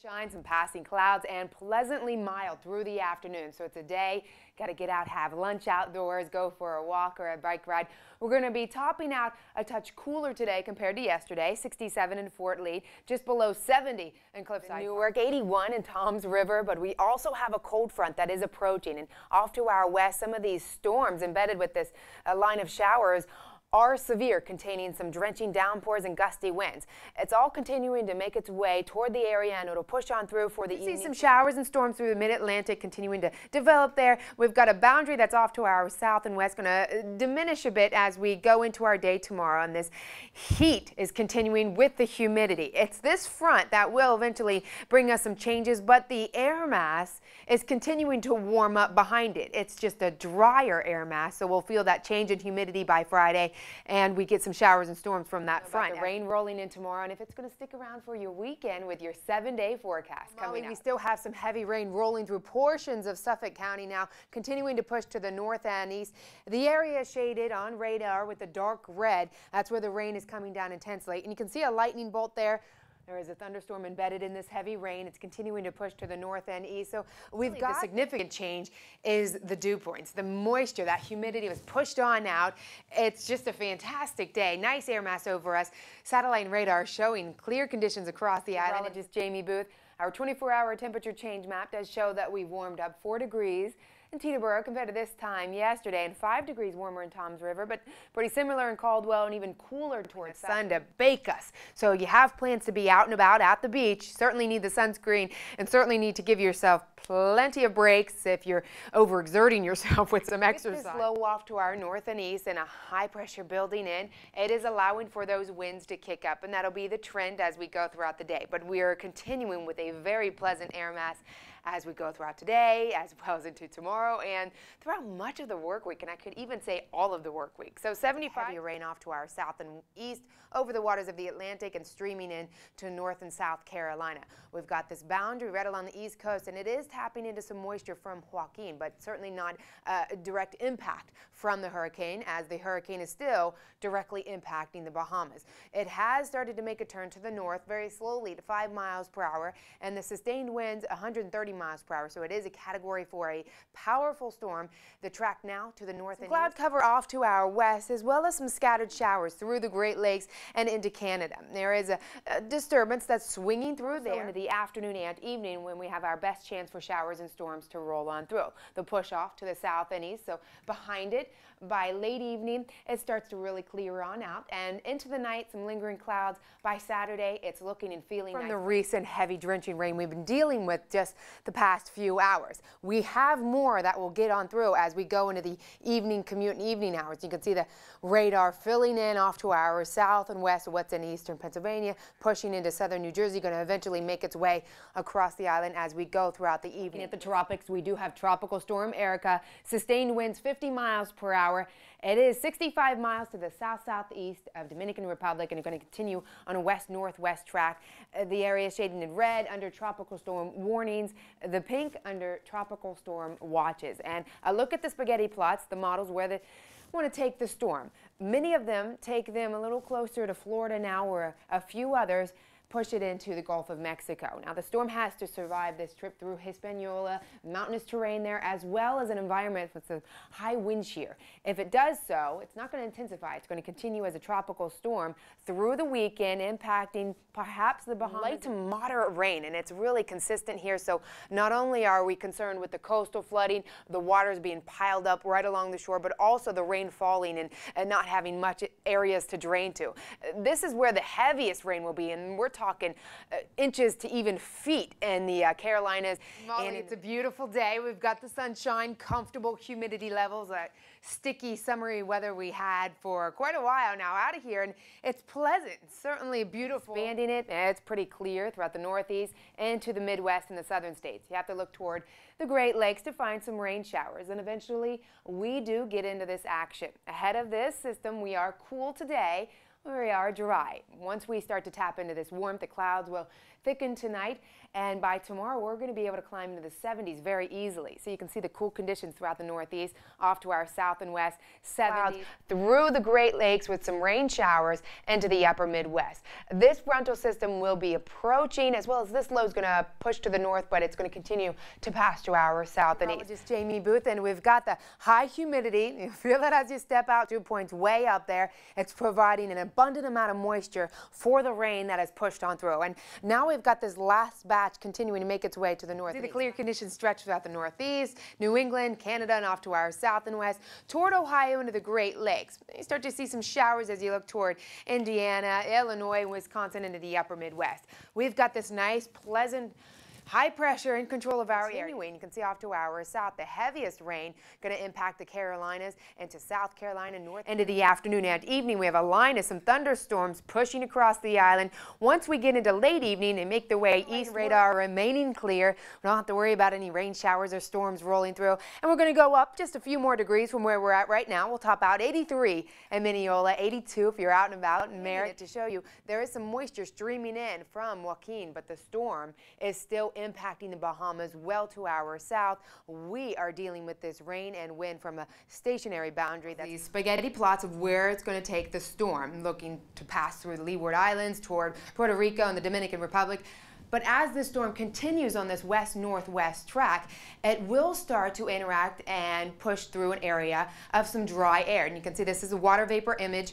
Sunshine, some passing clouds, and pleasantly mild through the afternoon. So it's a day, got to get out, have lunch outdoors, go for a walk or a bike ride. We're going to be topping out a touch cooler today compared to yesterday. 67 in Fort Lee, just below 70 in Cliffside, Newark, 81 in Toms River. But we also have a cold front that is approaching, and off to our west, some of these storms embedded with this line of showers are severe, containing some drenching downpours and gusty winds. It's all continuing to make its way toward the area, and it'll push on through for the evening. See some showers and storms through the mid-Atlantic continuing to develop there. We've got a boundary that's off to our south and west, going to diminish a bit as we go into our day tomorrow, and this heat is continuing with the humidity. It's this front that will eventually bring us some changes, but the air mass is continuing to warm up behind it. It's just a drier air mass, so we'll feel that change in humidity by Friday, and we get some showers and storms from that front. The rain rolling in tomorrow, and if it's going to stick around for your weekend with your 7-day forecast coming up. We still have some heavy rain rolling through portions of Suffolk County now, continuing to push to the north and east. The area is shaded on radar with the dark red. That's where the rain is coming down intensely, and you can see a lightning bolt there. There is a thunderstorm embedded in this heavy rain. It's continuing to push to the north and east. So we've got the significant change is the dew points. The moisture, that humidity was pushed on out. It's just a fantastic day. Nice air mass over us. Satellite and radar showing clear conditions across the island. Meteorologist Jamie Booth. Our 24-hour temperature change map does show that we warmed up 4 degrees in Teterboro compared to this time yesterday, and 5 degrees warmer in Toms River, but pretty similar in Caldwell and even cooler towards sun to bake us. So you have plans to be out and about at the beach. Certainly need the sunscreen and certainly need to give yourself plenty of breaks if you're overexerting yourself with some exercise. This low off to our north and east and a high pressure building in, it is allowing for those winds to kick up, and that'll be the trend as we go throughout the day. But we are continuing with a very pleasant air mass as we go throughout today, as well as into tomorrow, and throughout much of the work week, and I could even say all of the work week. So 75 heavy rain off to our south and east over the waters of the Atlantic and streaming in to North and South Carolina. We've got this boundary right along the east coast, and it is tapping into some moisture from Joaquin, but certainly not a direct impact from the hurricane, as the hurricane is still directly impacting the Bahamas. It has started to make a turn to the north very slowly to 5 miles per hour, and the sustained winds 130 miles per hour, so it is a category for a powerful storm. The track now to the north and cloud cover off to our west, as well as some scattered showers through the Great Lakes and into Canada. There is a disturbance that's swinging through there into the afternoon and evening, when we have our best chance for showers and storms to roll on through. The push off to the south and east, so behind it by late evening it starts to really clear on out, and into the night some lingering clouds. By Saturday it's looking and feeling from the recent heavy drenching rain we've been dealing with just the past few hours. We have more that will get on through as we go into the evening commute and evening hours. You can see the radar filling in off to our south and west of what's in eastern Pennsylvania, pushing into southern New Jersey, going to eventually make its way across the island as we go throughout the evening. At the tropics, we do have Tropical Storm Erica, sustained winds 50 miles per hour. It is 65 miles to the south-southeast of Dominican Republic, and it's going to continue on a west-northwest track. The area is shaded in red under tropical storm warnings, the pink under tropical storm watches. And a look at the spaghetti plots, the models where they want to take the storm. Many of them take them a little closer to Florida now, where a few others push it into the Gulf of Mexico. Now the storm has to survive this trip through Hispaniola, mountainous terrain there, as well as an environment with some high wind shear. If it does so, it's not going to intensify. It's going to continue as a tropical storm through the weekend, impacting perhaps the Bahamas. Light to moderate rain, and it's really consistent here. So not only are we concerned with the coastal flooding, the waters being piled up right along the shore, but also the rain falling and not having much areas to drain to. This is where the heaviest rain will be, and we're talking inches to even feet in the Carolinas. And it's a beautiful day. We've got the sunshine, comfortable humidity levels, that sticky summery weather we had for quite a while now out of here, and it's pleasant, certainly beautiful. Expanding it, it's pretty clear throughout the northeast and to the Midwest and the southern states. You have to look toward the Great Lakes to find some rain showers, and eventually we do get into this action. Ahead of this system, we are cool today, We are dry. Once we start to tap into this warmth, the clouds will thicken tonight, and by tomorrow we're going to be able to climb into the 70s very easily. So you can see the cool conditions throughout the Northeast, off to our south and west, 70s through the Great Lakes with some rain showers into the upper Midwest. This frontal system will be approaching, as well as this low is going to push to the north, but it's going to continue to pass to our south and east. Just Jamie Booth, and we've got the high humidity. You feel it as you step out, 2 points way up there. It's providing an abundant amount of moisture for the rain that has pushed on through. And now we've got this last batch continuing to make its way to the north. See the clear conditions stretch throughout the Northeast, New England, Canada, and off to our south and west, toward Ohio into the Great Lakes. You start to see some showers as you look toward Indiana, Illinois, Wisconsin, into the upper Midwest. We've got this nice, pleasant, high pressure in control of our area. You can see off to our south, the heaviest rain going to impact the Carolinas into South Carolina, north into the afternoon and evening. We have a line of some thunderstorms pushing across the island. Once we get into late evening and make their way east, radar remaining clear. We don't have to worry about any rain showers or storms rolling through. And we're going to go up just a few more degrees from where we're at right now. We'll top out 83 in Mineola, 82 if you're out and about in Merritt. To show you, there is some moisture streaming in from Joaquin, but the storm is still impacting the Bahamas well to our south. We are dealing with this rain and wind from a stationary boundary. That's these spaghetti plots of where it's going to take the storm, looking to pass through the Leeward Islands toward Puerto Rico and the Dominican Republic. But as the storm continues on this west-northwest track, it will start to interact and push through an area of some dry air. And you can see this is a water vapor image.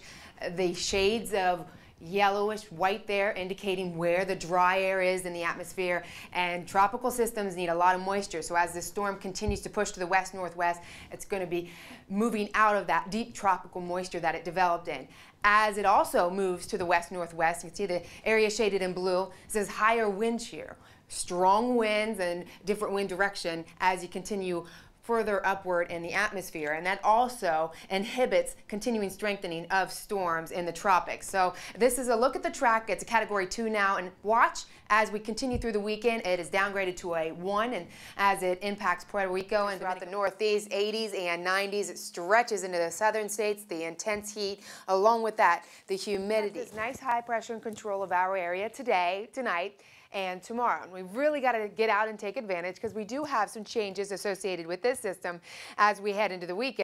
The shades of yellowish white there indicating where the dry air is in the atmosphere, and tropical systems need a lot of moisture. So as this storm continues to push to the west-northwest, it's going to be moving out of that deep tropical moisture that it developed in. As it also moves to the west-northwest, you can see the area shaded in blue. It says higher wind shear, strong winds and different wind direction as you continue further upward in the atmosphere, and that also inhibits continuing strengthening of storms in the tropics. So this is a look at the track. It's a Category 2 now, and watch as we continue through the weekend. It is downgraded to a 1, and as it impacts Puerto Rico and throughout the Northeast, 80s and 90s, it stretches into the southern states, the intense heat, along with that, the humidity. This nice high pressure and control of our area today, tonight, and tomorrow. And we've really got to get out and take advantage because we do have some changes associated with this system as we head into the weekend.